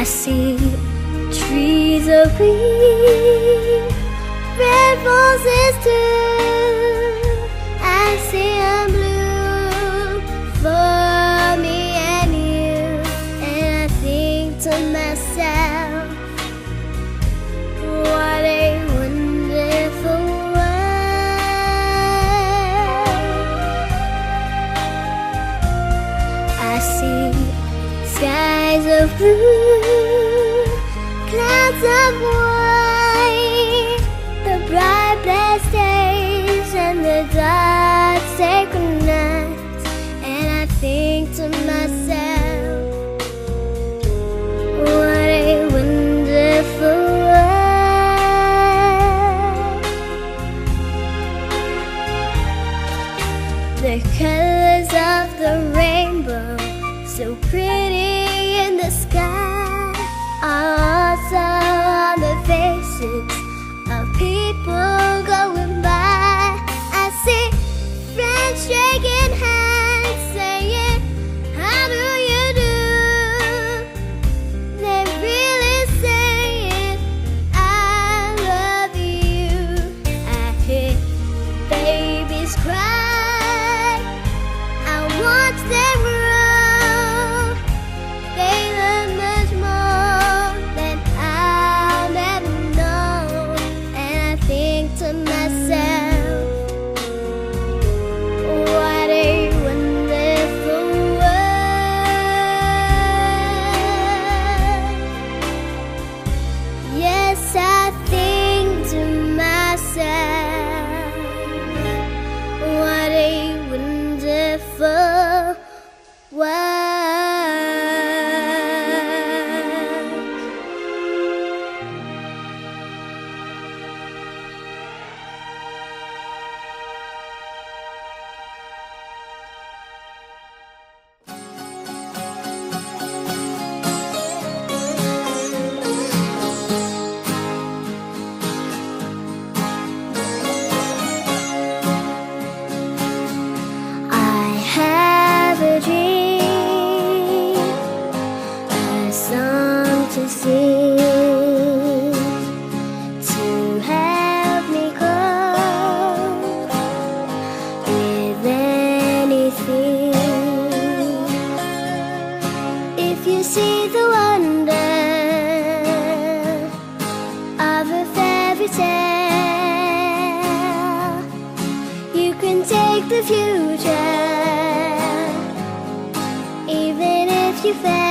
see trees of green, red roses too. I see them blue for me and you. And I think to myself, what a wonderful world. I see skies of blue, clouds of white, the bright blessed days and the dark sacred nights. And I think to myself, what a wonderful world. The colors of the rainbow, so pretty in the sky, are also on the faces of people going by. I see friends shaking hands, saying, how do you do? They're really saying, I love you. I hear babies cry, I watch them grow. They learn much more than I'll never know. And I think to myself, what a wonderful world. Yes, I think to myself, what a wonderful world. I have a dream, a song to sing, to help me cope with anything. If you see the wonder of a fairy tale, you can take the future, even if you fail.